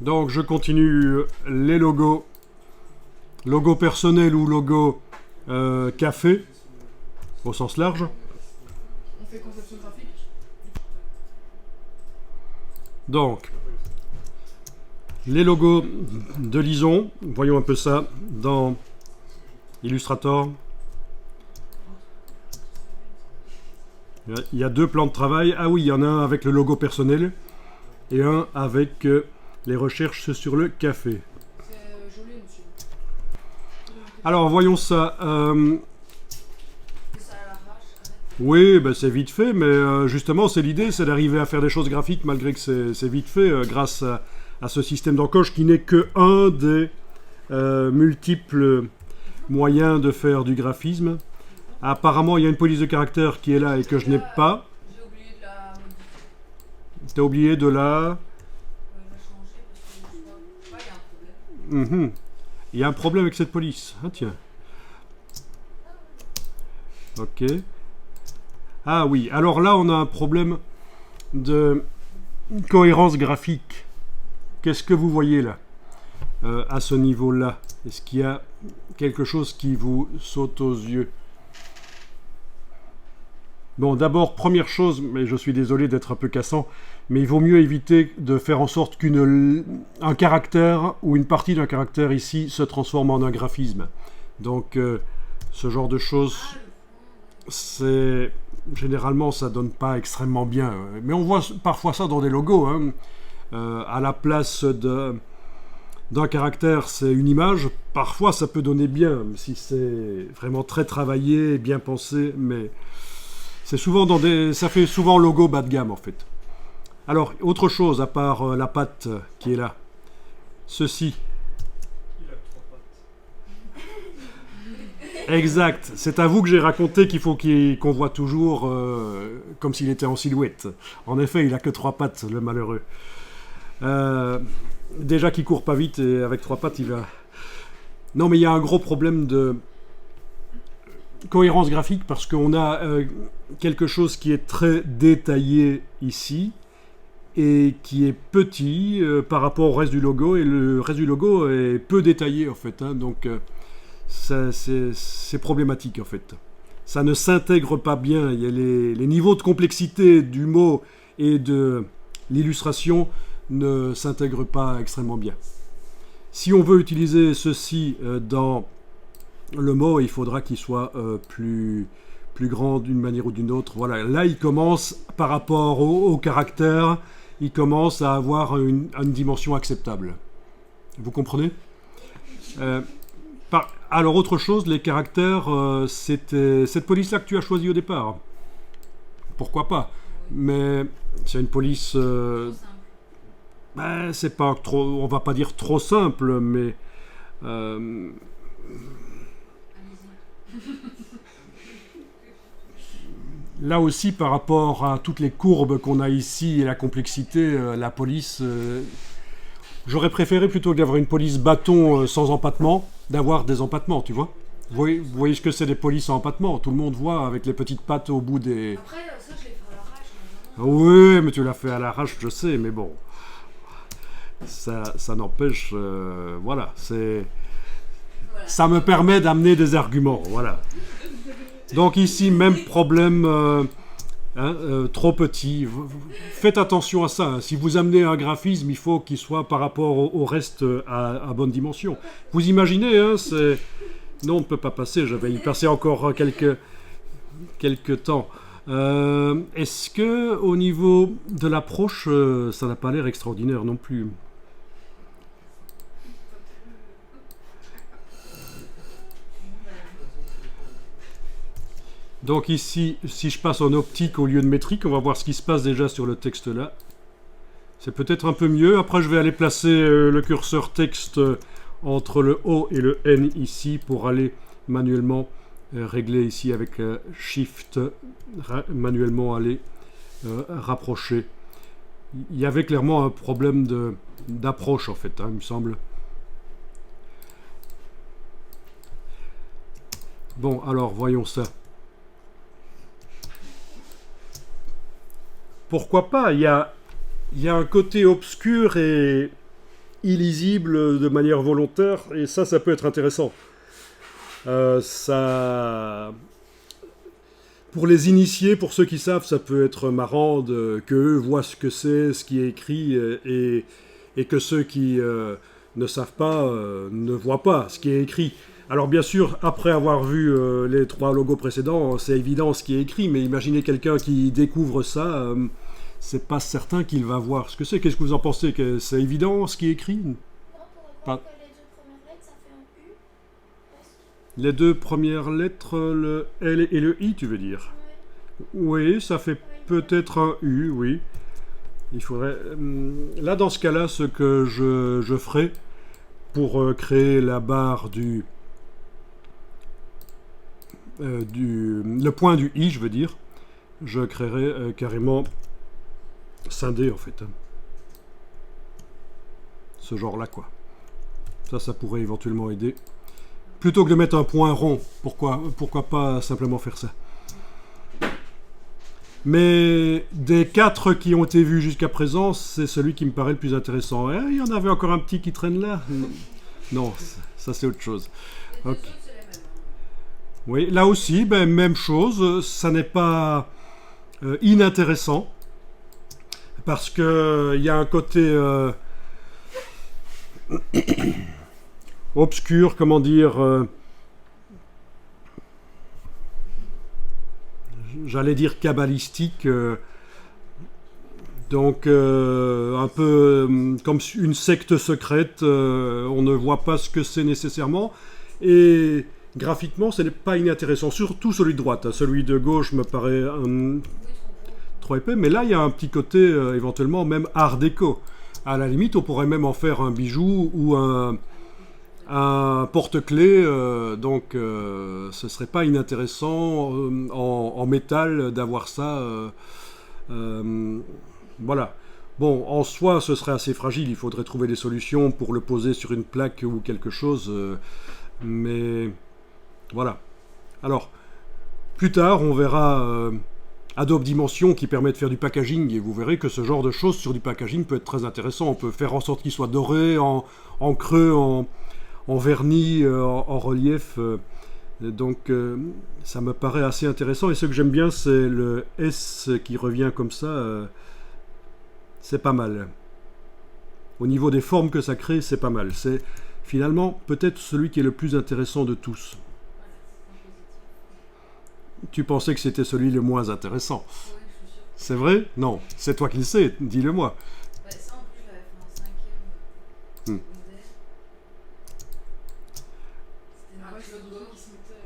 Donc je continue les logos. Logo personnel ou logo café, au sens large. On fait conception graphique. Donc, les logos de Lison, voyons un peu ça dans Illustrator. Il y a deux plans de travail. Ah oui, il y en a un avec le logo personnel et un avec les recherches sur le café. C'est joli, monsieur. Alors, voyons ça. Ça à l'arrache. Oui, ben c'est vite fait, mais justement, c'est l'idée, c'est d'arriver à faire des choses graphiques malgré que c'est vite fait, grâce à ce système d'encoche qui n'est que un des multiples moyens de faire du graphisme. Apparemment, il y a une police de caractère qui est là et que je n'ai pas. J'ai oublié de la modifier. T'as oublié de la... La changer parce que je sais pas, il y a un problème. Mhm. Il y a un problème avec cette police. Ah tiens. Ok. Ah oui, alors là, on a un problème de cohérence graphique. Qu'est-ce que vous voyez là, à ce niveau-là? Est-ce qu'il y a quelque chose qui vous saute aux yeux? Bon, d'abord, première chose, mais je suis désolé d'être un peu cassant, mais il vaut mieux éviter de faire en sorte qu'un caractère ou une partie d'un caractère ici se transforme en un graphisme. Donc, ce genre de choses, c'est... Généralement, ça donne pas extrêmement bien. Mais on voit parfois ça dans des logos. Hein. À la place d'un caractère, c'est une image. Parfois, ça peut donner bien, si c'est vraiment très travaillé, bien pensé, mais... C'est souvent ça fait souvent logo bas de gamme en fait. Alors, autre chose à part la patte qui est là. Ceci. Il a trois pattes. Exact. C'est à vous que j'ai raconté qu'il faut qu'on voit toujours comme s'il était en silhouette. En effet, il a que trois pattes, le malheureux. Déjà qu'il court pas vite et avec trois pattes, il va... Non, mais il y a un gros problème de cohérence graphique parce qu'on a quelque chose qui est très détaillé ici et qui est petit par rapport au reste du logo, et le reste du logo est peu détaillé en fait, hein, donc c'est problématique en fait. Ça ne s'intègre pas bien. Il y a les niveaux de complexité du mot et de l'illustration ne s'intègrent pas extrêmement bien. Si on veut utiliser ceci dans le mot, il faudra qu'il soit plus grand d'une manière ou d'une autre. Voilà, là il commence par rapport au caractère, il commence à avoir une dimension acceptable. Vous comprenez? Alors autre chose, les caractères, c'était cette police-là que tu as choisie au départ. Pourquoi pas? Mais c'est une police... ben, c'est pas trop... On va pas dire trop simple, mais... Là aussi, par rapport à toutes les courbes qu'on a ici et la complexité, la police... J'aurais préféré, plutôt que d'avoir une police bâton sans empattement, d'avoir des empattements, tu vois. Vous voyez ce que c'est des polices sans empattement? Tout le monde voit avec les petites pattes au bout des... Après, ça, je l'ai fait à l'arrache. Oui, mais tu l'as fait à l'arrache, je sais, mais bon. Ça n'empêche... voilà, c'est... Voilà. Ça me permet d'amener des arguments, voilà. Donc ici, même problème, trop petit. Faites attention à ça. Hein. Si vous amenez un graphisme, il faut qu'il soit par rapport au reste à bonne dimension. Vous imaginez, hein, c'est... Non, on ne peut pas passer, je vais y passer encore quelques temps. Est-ce que au niveau de l'approche, ça n'a pas l'air extraordinaire non plus? Donc ici, si je passe en optique au lieu de métrique, on va voir ce qui se passe déjà sur le texte là. C'est peut-être un peu mieux. Après, je vais aller placer le curseur texte entre le O et le N ici pour aller manuellement régler ici avec Shift, manuellement aller rapprocher. Il y avait clairement un problème d'approche en fait, hein, il me semble. Bon, alors voyons ça. Pourquoi pas? Il y a un côté obscur et illisible de manière volontaire, et ça peut être intéressant. Ça... Pour les initiés, pour ceux qui savent, ça peut être marrant qu'eux voient ce que c'est, ce qui est écrit, et que ceux qui ne savent pas ne voient pas ce qui est écrit. Alors bien sûr, après avoir vu les 3 logos précédents, c'est évident ce qui est écrit, mais imaginez quelqu'un qui découvre ça, c'est pas certain qu'il va voir ce que c'est. Qu'est-ce que vous en pensez? Que c'est évident ce qui est écrit? Non, pour Pas- répondre que les 2 premières lettres, ça fait un U. Presque. Les 2 premières lettres, le L et le I, tu veux dire? Ouais. Oui, ça fait peut-être un U, oui. Il faudrait... Là, dans ce cas-là, ce que je ferai pour créer la barre le point du I, je veux dire, je créerai carrément scindé, en fait. Ce genre-là, quoi. Ça pourrait éventuellement aider. Plutôt que de mettre un point rond, pourquoi pas simplement faire ça? Mais des 4 qui ont été vus jusqu'à présent, c'est celui qui me paraît le plus intéressant. Il y en avait encore un petit qui traîne là? Non, ça c'est autre chose. Les Ok. deux autres, c'est les mêmes. Oui, là aussi, ben, même chose, ça n'est pas inintéressant, parce que il y a un côté obscur, comment dire, j'allais dire kabbalistique, donc un peu comme une secte secrète, on ne voit pas ce que c'est nécessairement, et graphiquement ce n'est pas inintéressant, surtout celui de droite, hein. Celui de gauche me paraît Oui, trop épais, mais là il y a un petit côté éventuellement même art déco. À la limite on pourrait même en faire un bijou ou un porte-clés, donc ce serait pas inintéressant en métal d'avoir ça. Voilà. Bon, en soi, ce serait assez fragile. Il faudrait trouver des solutions pour le poser sur une plaque ou quelque chose. Mais voilà. Alors, plus tard, on verra Adobe Dimension qui permet de faire du packaging. Et vous verrez que ce genre de choses sur du packaging peut être très intéressant. On peut faire en sorte qu'il soit doré, en creux, en vernis, en relief. Donc ça me paraît assez intéressant. Et ce que j'aime bien, c'est le S qui revient comme ça. C'est pas mal. Au niveau des formes que ça crée, c'est pas mal. C'est finalement peut-être celui qui est le plus intéressant de tous. Tu pensais que c'était celui le moins intéressant. oui, je suis sûre. C'est vrai? Non. C'est toi qui le sais. Dis-le-moi. Bah, ça, en plus, je l'avais fait en 5e Hmm. secondaire. C'était Ah ouais, Max je vois Logo. qui se mettait.